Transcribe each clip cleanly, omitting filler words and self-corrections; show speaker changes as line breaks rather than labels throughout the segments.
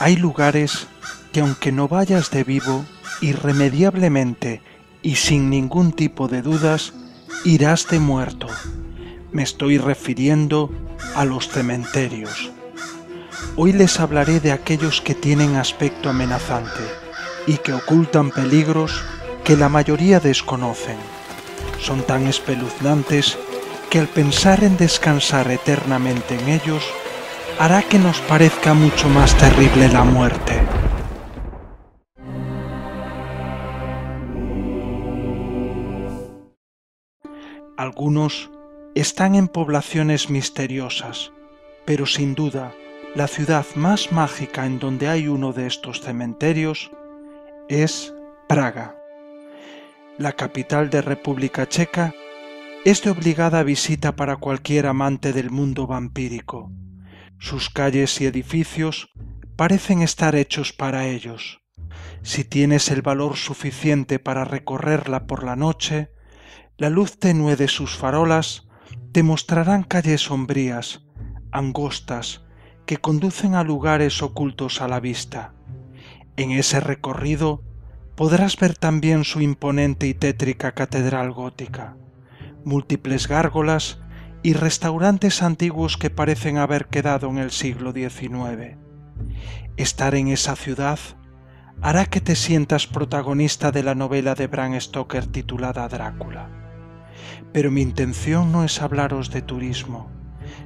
Hay lugares que aunque no vayas de vivo, irremediablemente y sin ningún tipo de dudas, irás de muerto. Me estoy refiriendo a los cementerios. Hoy les hablaré de aquellos que tienen aspecto amenazante y que ocultan peligros que la mayoría desconocen. Son tan espeluznantes que al pensar en descansar eternamente en ellos, hará que nos parezca mucho más terrible la muerte. Algunos están en poblaciones misteriosas, pero sin duda la ciudad más mágica en donde hay uno de estos cementerios es Praga. La capital de República Checa es de obligada visita para cualquier amante del mundo vampírico. Sus calles y edificios parecen estar hechos para ellos. Si tienes el valor suficiente para recorrerla por la noche, la luz tenue de sus farolas te mostrarán calles sombrías, angostas, que conducen a lugares ocultos a la vista. En ese recorrido podrás ver también su imponente y tétrica catedral gótica, múltiples gárgolas y restaurantes antiguos que parecen haber quedado en el siglo XIX. Estar en esa ciudad hará que te sientas protagonista de la novela de Bram Stoker titulada Drácula. Pero mi intención no es hablaros de turismo,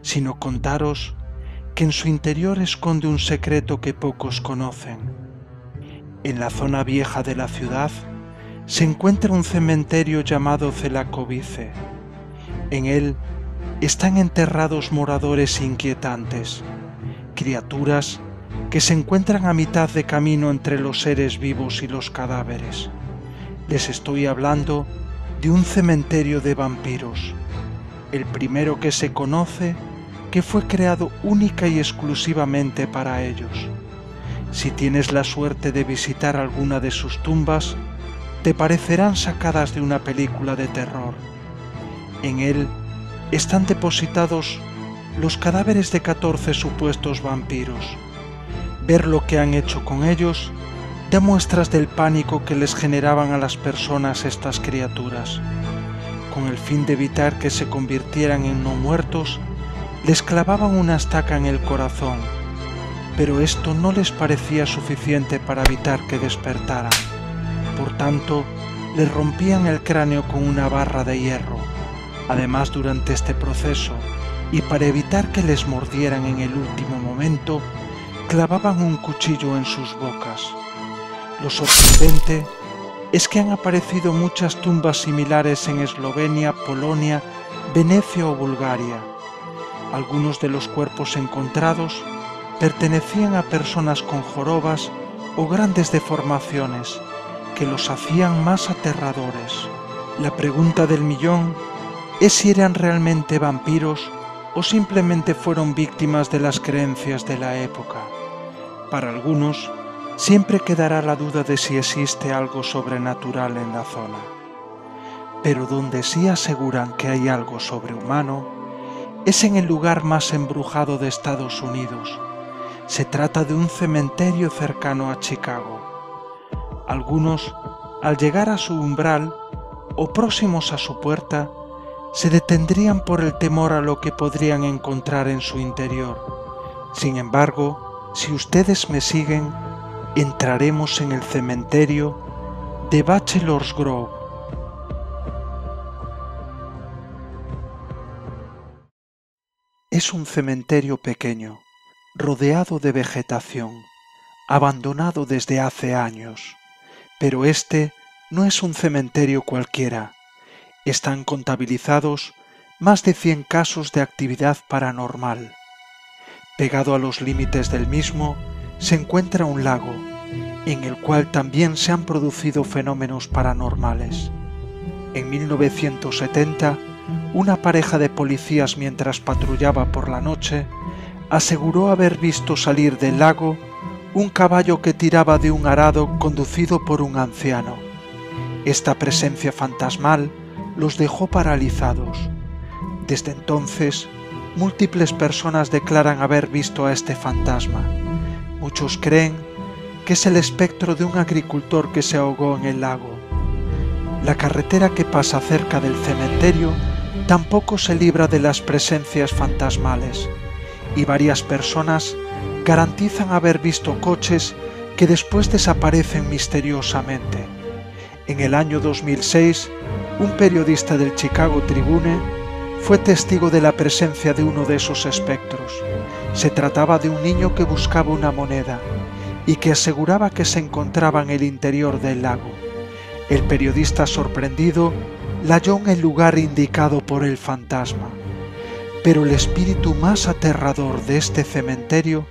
sino contaros que en su interior esconde un secreto que pocos conocen. En la zona vieja de la ciudad se encuentra un cementerio llamado Celakovice. En él están enterrados moradores inquietantes, criaturas que se encuentran a mitad de camino entre los seres vivos y los cadáveres. Les estoy hablando de un cementerio de vampiros, el primero que se conoce, que fue creado única y exclusivamente para ellos. Si tienes la suerte de visitar alguna de sus tumbas, te parecerán sacadas de una película de terror. En él están depositados los cadáveres de 14 supuestos vampiros. Ver lo que han hecho con ellos da muestras del pánico que les generaban a las personas estas criaturas. Con el fin de evitar que se convirtieran en no muertos, les clavaban una estaca en el corazón, pero esto no les parecía suficiente para evitar que despertaran. Por tanto, les rompían el cráneo con una barra de hierro. Además, durante este proceso, y para evitar que les mordieran en el último momento, clavaban un cuchillo en sus bocas. Lo sorprendente es que han aparecido muchas tumbas similares en Eslovenia, Polonia, Venecia o Bulgaria. Algunos de los cuerpos encontrados pertenecían a personas con jorobas o grandes deformaciones que los hacían más aterradores. La pregunta del millón es si eran realmente vampiros o simplemente fueron víctimas de las creencias de la época. Para algunos, siempre quedará la duda de si existe algo sobrenatural en la zona. Pero donde sí aseguran que hay algo sobrehumano es en el lugar más embrujado de Estados Unidos. Se trata de un cementerio cercano a Chicago. Algunos, al llegar a su umbral o próximos a su puerta, se detendrían por el temor a lo que podrían encontrar en su interior. Sin embargo, si ustedes me siguen, entraremos en el cementerio de Bachelor's Grove. Es un cementerio pequeño, rodeado de vegetación, abandonado desde hace años. Pero este no es un cementerio cualquiera. Están contabilizados más de 100 casos de actividad paranormal. Pegado a los límites del mismo se encuentra un lago, en el cual también se han producido fenómenos paranormales. En 1970, una pareja de policías, mientras patrullaba por la noche, aseguró haber visto salir del lago un caballo que tiraba de un arado conducido por un anciano. Esta presencia fantasmal los dejó paralizados. Desde entonces, múltiples personas declaran haber visto a este fantasma. Muchos creen que es el espectro de un agricultor que se ahogó en el lago. La carretera que pasa cerca del cementerio tampoco se libra de las presencias fantasmales, y varias personas garantizan haber visto coches que después desaparecen misteriosamente. En el año 2006, un periodista del Chicago Tribune fue testigo de la presencia de uno de esos espectros. Se trataba de un niño que buscaba una moneda y que aseguraba que se encontraba en el interior del lago. El periodista, sorprendido, la halló en el lugar indicado por el fantasma. Pero el espíritu más aterrador de este cementerio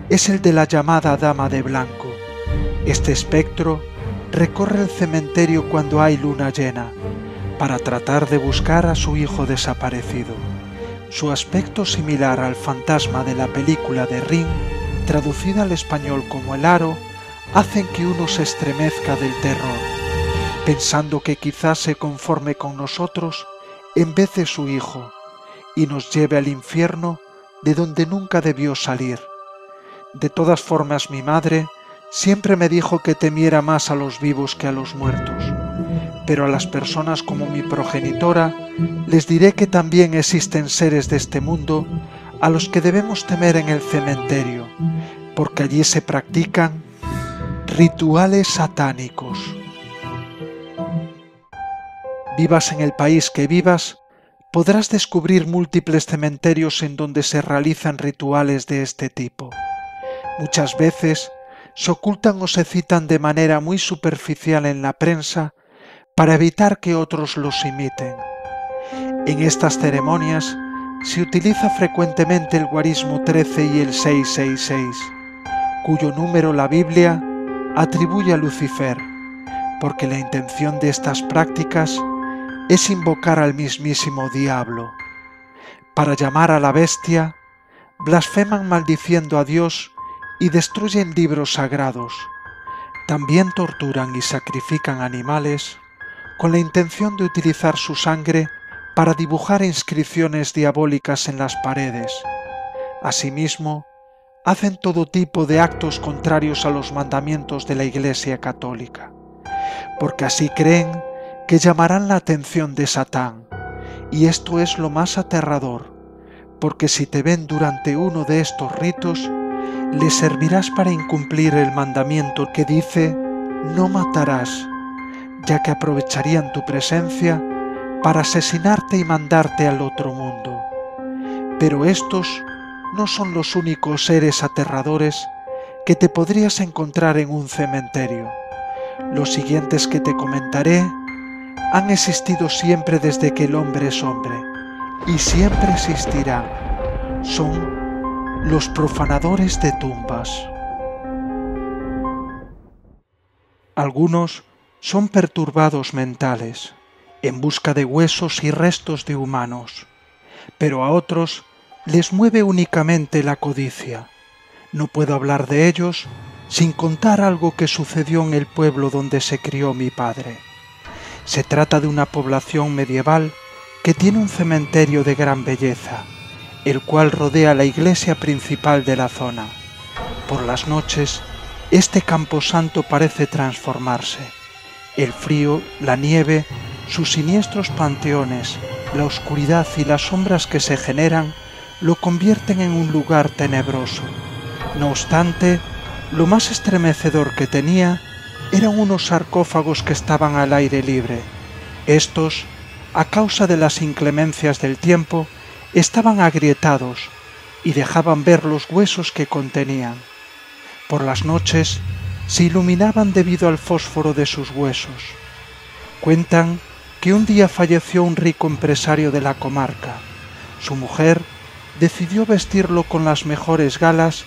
es el de la llamada Dama de Blanco. Este espectro recorre el cementerio cuando hay luna llena, para tratar de buscar a su hijo desaparecido. Su aspecto similar al fantasma de la película de Ring, traducida al español como El Aro, hacen que uno se estremezca del terror, pensando que quizás se conforme con nosotros en vez de su hijo, y nos lleve al infierno de donde nunca debió salir. De todas formas, mi madre siempre me dijo que temiera más a los vivos que a los muertos, pero a las personas como mi progenitora les diré que también existen seres de este mundo a los que debemos temer en el cementerio, porque allí se practican rituales satánicos. Vivas en el país que vivas, podrás descubrir múltiples cementerios en donde se realizan rituales de este tipo. Muchas veces se ocultan o se citan de manera muy superficial en la prensa para evitar que otros los imiten. En estas ceremonias se utiliza frecuentemente el guarismo 13 y el 666, cuyo número la Biblia atribuye a Lucifer, porque la intención de estas prácticas es invocar al mismísimo diablo. Para llamar a la bestia, blasfeman maldiciendo a Dios y destruyen libros sagrados. También torturan y sacrifican animales con la intención de utilizar su sangre para dibujar inscripciones diabólicas en las paredes. Asimismo, hacen todo tipo de actos contrarios a los mandamientos de la Iglesia Católica, porque así creen que llamarán la atención de Satán, y esto es lo más aterrador, porque si te ven durante uno de estos ritos, les servirás para incumplir el mandamiento que dice «No matarás», ya que aprovecharían tu presencia para asesinarte y mandarte al otro mundo. Pero estos no son los únicos seres aterradores que te podrías encontrar en un cementerio. Los siguientes que te comentaré han existido siempre desde que el hombre es hombre, y siempre existirán. Son los profanadores de tumbas. Algunos son perturbados mentales, en busca de huesos y restos de humanos, pero a otros les mueve únicamente la codicia. No puedo hablar de ellos sin contar algo que sucedió en el pueblo donde se crió mi padre. Se trata de una población medieval que tiene un cementerio de gran belleza, el cual rodea la iglesia principal de la zona. Por las noches, este camposanto parece transformarse. El frío, la nieve, sus siniestros panteones, la oscuridad y las sombras que se generan lo convierten en un lugar tenebroso. No obstante, lo más estremecedor que tenía eran unos sarcófagos que estaban al aire libre. Estos, a causa de las inclemencias del tiempo, estaban agrietados y dejaban ver los huesos que contenían. Por las noches se iluminaban debido al fósforo de sus huesos. Cuentan que un día falleció un rico empresario de la comarca. Su mujer decidió vestirlo con las mejores galas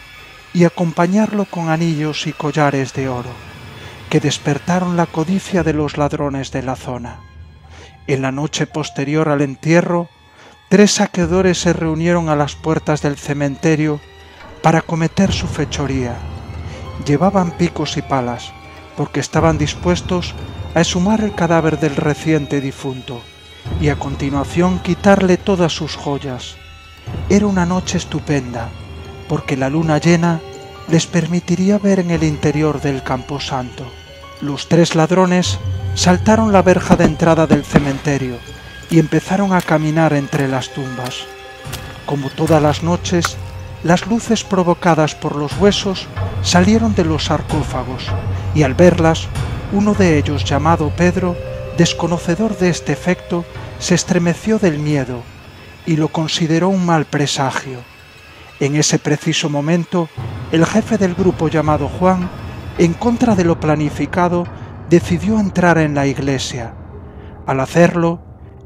y acompañarlo con anillos y collares de oro, que despertaron la codicia de los ladrones de la zona. En la noche posterior al entierro, 3 saqueadores se reunieron a las puertas del cementerio para cometer su fechoría. Llevaban picos y palas, porque estaban dispuestos a exhumar el cadáver del reciente difunto y a continuación quitarle todas sus joyas. Era una noche estupenda, porque la luna llena les permitiría ver en el interior del camposanto. Los 3 ladrones saltaron la verja de entrada del cementerio y empezaron a caminar entre las tumbas. Como todas las noches, las luces provocadas por los huesos salieron de los sarcófagos y al verlas, uno de ellos, llamado Pedro, desconocedor de este efecto, se estremeció del miedo y lo consideró un mal presagio. En ese preciso momento, el jefe del grupo, llamado Juan, en contra de lo planificado, decidió entrar en la iglesia. Al hacerlo,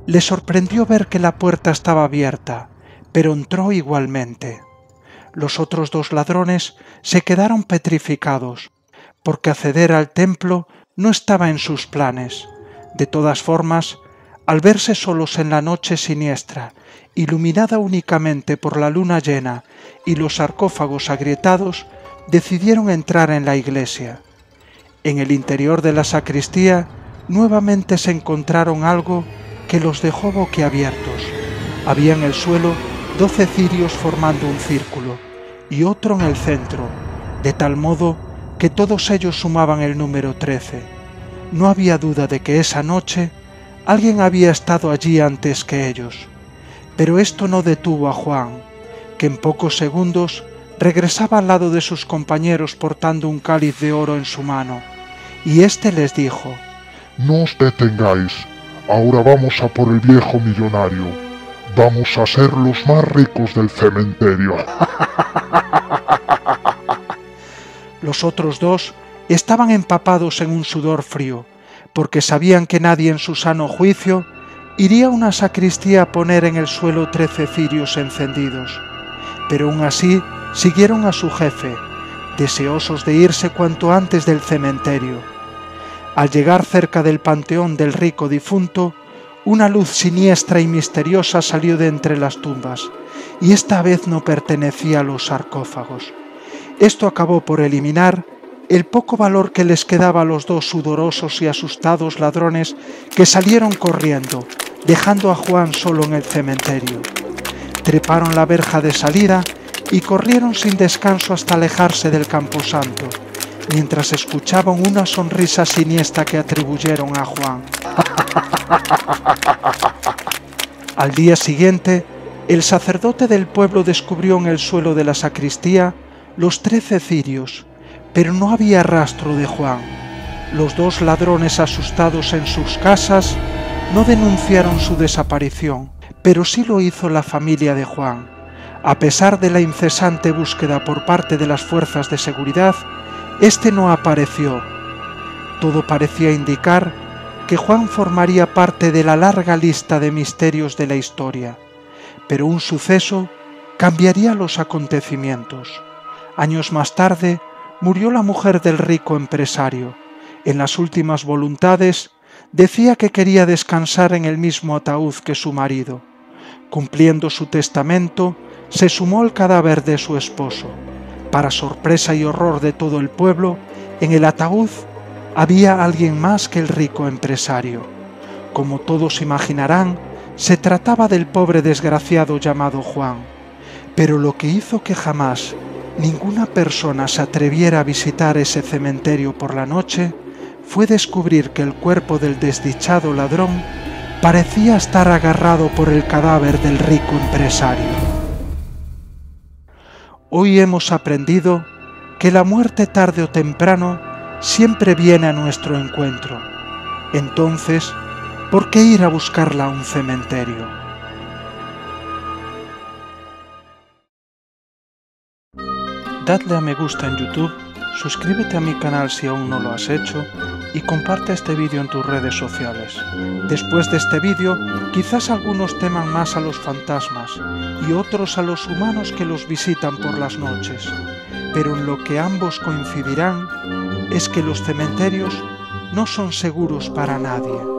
le sorprendió ver que la puerta estaba abierta, pero entró igualmente. Los otros 2 ladrones se quedaron petrificados, porque acceder al templo no estaba en sus planes. De todas formas, al verse solos en la noche siniestra, iluminada únicamente por la luna llena y los sarcófagos agrietados, decidieron entrar en la iglesia. En el interior de la sacristía nuevamente se encontraron algo que los dejó boquiabiertos. Había en el suelo 12 cirios formando un círculo y otro en el centro, de tal modo que todos ellos sumaban el número 13. No había duda de que esa noche alguien había estado allí antes que ellos. Pero esto no detuvo a Juan, que en pocos segundos regresaba al lado de sus compañeros portando un cáliz de oro en su mano, y éste les dijo:
«No os detengáis, ahora vamos a por el viejo millonario. Vamos a ser los más ricos del cementerio».
Los otros 2 estaban empapados en un sudor frío, porque sabían que nadie en su sano juicio iría a una sacristía a poner en el suelo 13 cirios encendidos. Pero aún así siguieron a su jefe, deseosos de irse cuanto antes del cementerio. Al llegar cerca del panteón del rico difunto, una luz siniestra y misteriosa salió de entre las tumbas, y esta vez no pertenecía a los sarcófagos. Esto acabó por eliminar el poco valor que les quedaba a los 2 sudorosos y asustados ladrones, que salieron corriendo, dejando a Juan solo en el cementerio. Treparon la verja de salida y corrieron sin descanso hasta alejarse del camposanto, mientras escuchaban una sonrisa siniestra que atribuyeron a Juan. Al día siguiente, el sacerdote del pueblo descubrió en el suelo de la sacristía los 13 cirios, pero no había rastro de Juan. Los 2 ladrones, asustados en sus casas, no denunciaron su desaparición, pero sí lo hizo la familia de Juan. A pesar de la incesante búsqueda por parte de las fuerzas de seguridad, este no apareció. Todo parecía indicar que Juan formaría parte de la larga lista de misterios de la historia, pero un suceso cambiaría los acontecimientos. Años más tarde, murió la mujer del rico empresario. En las últimas voluntades, decía que quería descansar en el mismo ataúd que su marido. Cumpliendo su testamento, se sumó el cadáver de su esposo. Para sorpresa y horror de todo el pueblo, en el ataúd había alguien más que el rico empresario. Como todos imaginarán, se trataba del pobre desgraciado llamado Juan. Pero lo que hizo que jamás ninguna persona se atreviera a visitar ese cementerio por la noche fue descubrir que el cuerpo del desdichado ladrón parecía estar agarrado por el cadáver del rico empresario. Hoy hemos aprendido que la muerte tarde o temprano siempre viene a nuestro encuentro. Entonces, ¿por qué ir a buscarla a un cementerio? Dadle a me gusta en YouTube, suscríbete a mi canal si aún no lo has hecho y comparte este vídeo en tus redes sociales. Después de este vídeo, quizás algunos teman más a los fantasmas y otros a los humanos que los visitan por las noches, pero en lo que ambos coincidirán es que los cementerios no son seguros para nadie.